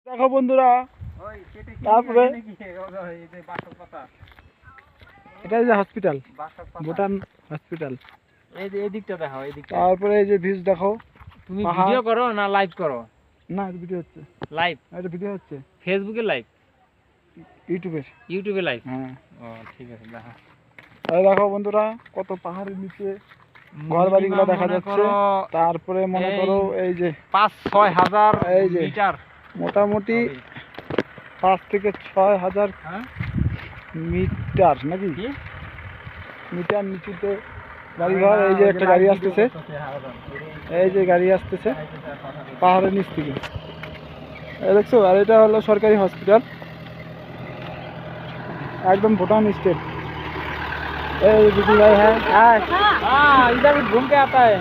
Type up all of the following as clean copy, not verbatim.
দেখো বন্ধুরা, তারপরে এটা যে হসপিটাল, ভুটান হসপিটাল। এই যে এদিকটা দেখো, এদিকটা। তারপরে এই যে ভিউজ দেখো। তুমি ভিডিও করো না লাইভ করো? না, ভিডিও হচ্ছে। লাইভ? এটা ভিডিও হচ্ছে। ফেসবুকে লাইভ? ইউটিউবে লাইভ? হ্যাঁ। ও ঠিক আছে, দেখো। এই দেখো বন্ধুরা, কত পাহাড়ের নিচে ঘর বাড়িগুলো দেখা যাচ্ছে। তারপরে মনে করো এই যে 5-6 হাজার মিটার, মোটামুটি 5 থেকে 6 হাজার মিটার নাকি মিটার নিচুতে বাড়িঘর। এই যে একটা গাড়ি আসতেছে, এই যে গাড়ি আসতেছে পাহাড়ের নিচ থেকে, দেখছো। আর এটা হলো সরকারি হসপিটাল, একদম ভুটান স্টেট। এই দিদি ভাই, হ্যাঁ इधर घूम के आता है।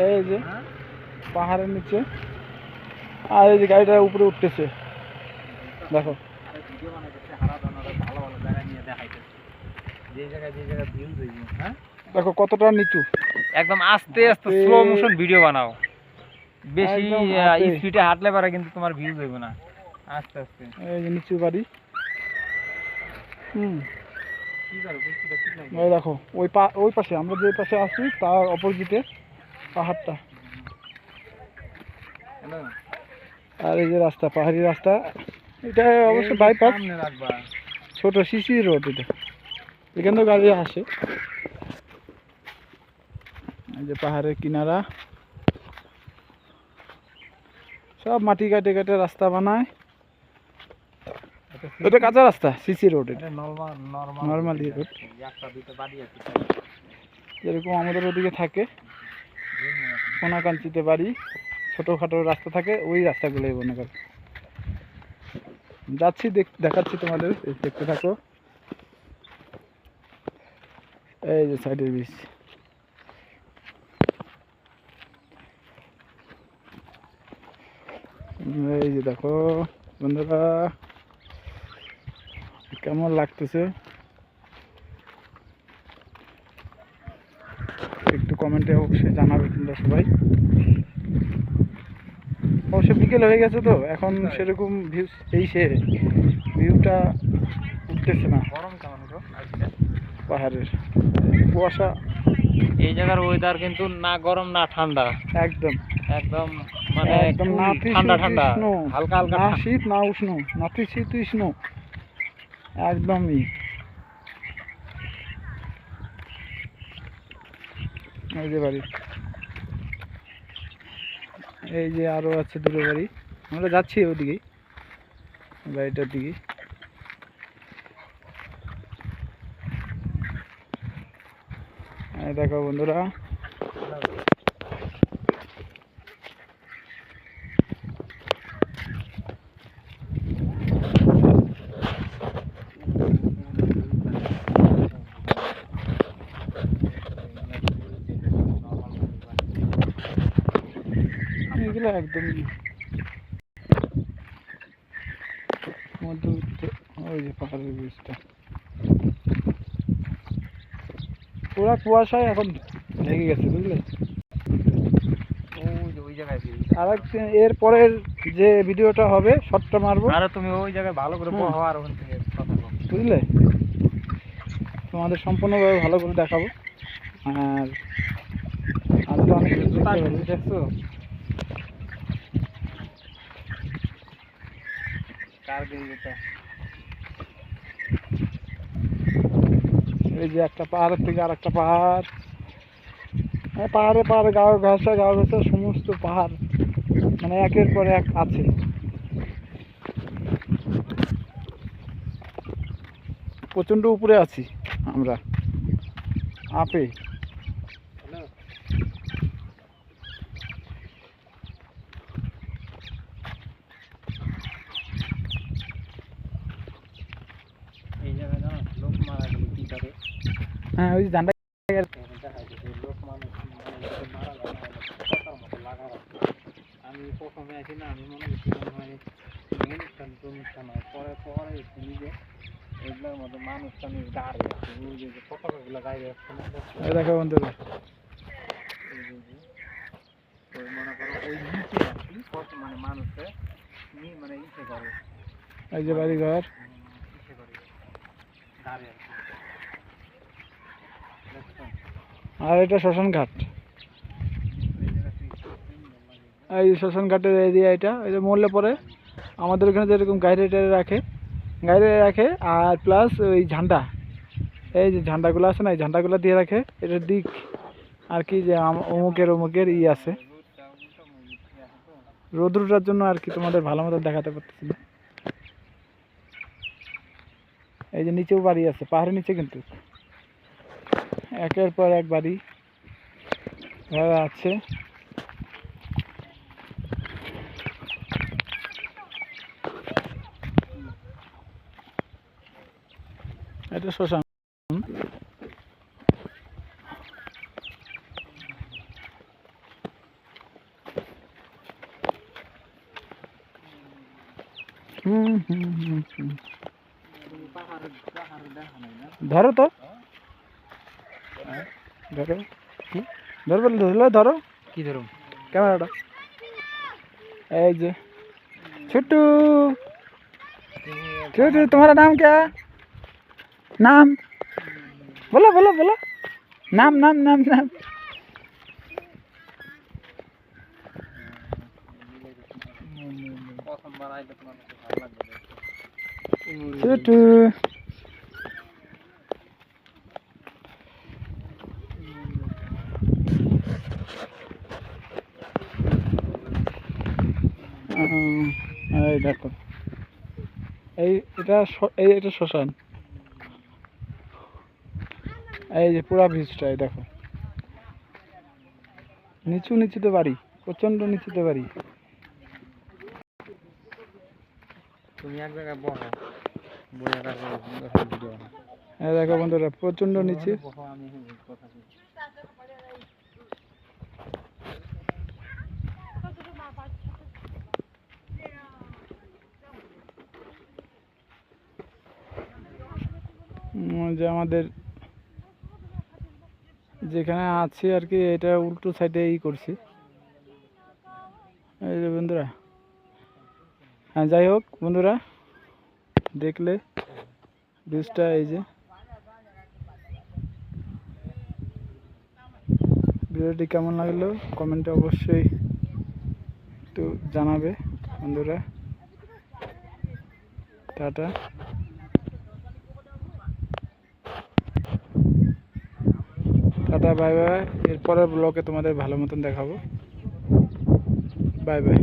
এই যে পাহাড়ের নিচে, আর এই যে গাড়িটা উপরে উঠতেছে, দেখো। দেখো কতটা নিচু, একদম আস্তে আস্তে স্লো মোশন ভিডিও বানাও। বেশি স্পিডে হাঁটলে পারে কিন্তু তোমার ভিউজ হইব না। আস্তে আস্তে। এই যে নিচু বাড়ি। এই দেখো ওই পাশে আমরা যে পাশে আছি তার অপোজিটে পাহাড়টা। আর এই যে রাস্তা, পাহাড়ি রাস্তা। এটা অবশ্য বাইপাস, ছোট সিসি রোড। এটা এখান থেকে গাড়ি আসে। এই যে পাহাড়ের কিনারা, সব মাটি কাটে কাটে রাস্তা বানায়। এটা কাঁচা রাস্তা, সিসি রোড। এটা নর্মালি রোড, যেরকম আমাদের ওদিকে থাকে কোনাকাঞ্চিতে বাড়ি, ছোটখাটো রাস্তা থাকে, ওই রাস্তাগুলোই মনে করো। যাচ্ছি, দেখাচ্ছি তোমাদের, দেখতে থাকো। এই যে সাইডের বিচ, এই যে দেখো বন্ধুরা কেমন লাগতেছে একটু কমেন্টে অবশ্যই জানাবে তোমরা সবাই। অবশ্য বিকেল হয়ে গেছে তো এখন সেরকম ভিউটা উঠতেছে না। পাহাড়ের কুয়াশা। এই জায়গার ওয়েদার কিন্তু না গরম না ঠান্ডা, একদম একদম মানে একদম ঠান্ডা ঠান্ডা, হালকা হালকা, না শীত না উষ্ণ, নাতিশীতোষ্ণ একদমই। এই যে বাড়ি, এই যে আরো আছে দুটো বাড়ি, আমরা যাচ্ছি ওদিকেই, বাড়িটার দিকে। দেখো বন্ধুরা, এগুলো একদম মধ্যবিত্ত। ওই যে পাহাড়ের বীজটা পুরা কুয়াশায় এখন ঢেকে গেছে, বুঝলে। আর এর পরের যে ভিডিওটা হবে শর্টটা মারবো, আর তুমি ওই জায়গায় ভালো করে বহো, আর ওখান থেকে বুঝলে, তোমাদের সম্পূর্ণভাবে ভালো করে দেখাবো। আর আজকে অনেক কিছু দেখছো, এই যে একটা পাহাড়ের থেকে আর একটা পাহাড়, পাহাড়ে পাহাড়ে গাঁও ঘাসা সমস্ত পাহাড় মানে একের পর এক আছে। প্রচন্ড উপরে আছি আমরা, আপে। হ্যাঁ, ওই ধানটা আমি প্রথমে আসি না, আমি মনে করছিলাম অনুষ্ঠান হয়, পরে পরে নিজে এগুলোর মধ্যে মানুষ টানুষ দাঁড়িয়ে আছে, ওই যে পতাকাগুলো গায়ে যাচ্ছে। দেখো বন্ধুরা, মানুষে মানে ইসে করে এই যে বাড়ি ঘর। ইসে করে গাড়ি আর কি। দেখছো? আর এটা শ্মশান ঘাট। এই জায়গাটা কি সুন্দর লাগে। এই শ্মশান ঘাটের এরিয়া এটা। এটা মরলে পরে আমাদের এখানে যেরকম গাড়ি রাখে আর প্লাস ওই ঝান্ডা, এই যে ঝান্ডাগুলো আছে না, এই ঝান্ডাগুলো দিয়ে রাখে। এটার দিক আর কি যে অমুকের ই আছে। রোদটা উল্টো মুখ দেখো তো। রোদ্রটার জন্য আর কি তোমাদের ভালো মতো দেখাতে পারতেছি না। এই যে নিচেও বাড়ি আছে, পাহাড়ের নিচে কিন্তু একের পর এক বাড়ি ঘর আছে। এটা শ্মশান। পাহাড় দেখা নাই না। ধরো তো, ধরো ধরো বলে ধরলে ধরো কি ধরুম? ক্যামেরাটা। এই যে ছোট্টু ছোট্টু, तुम्हारा नाम क्या है? नाम बोलो बोलो बोलो, नाम नाम नाम नाम। প্রথমবার আইলে তোমার কাছে ভালো লাগবে। ছোট্টু এই দেখো, এটা শ্মশান। এই যে পুরা ভিউজটাই দেখো, নিচুতে বাড়ি, প্রচন্ড নিচুতে বাড়ি। তুমি এক জায়গায় বসো, বইয়া রাখো ভিডিও। এই দেখো বন্ধুরা, প্রচন্ড নিচে। বসো, আমি কথা বলছি। যে আমাদের যেখানে আছি আর কি, এটা উল্টো সাইডে করছি। এই যে বন্ধুরা, হ্যাঁ যাই হোক বন্ধুরা, দেখলে ভিউজটা এই যে। ভিডিওটি কেমন লাগলো কমেন্টে অবশ্যই একটু জানাবে বন্ধুরা। Tata, tata, bye bye. এরপরের ব্লগে তোমাদের ভালো মতন দেখাবো। Bye bye.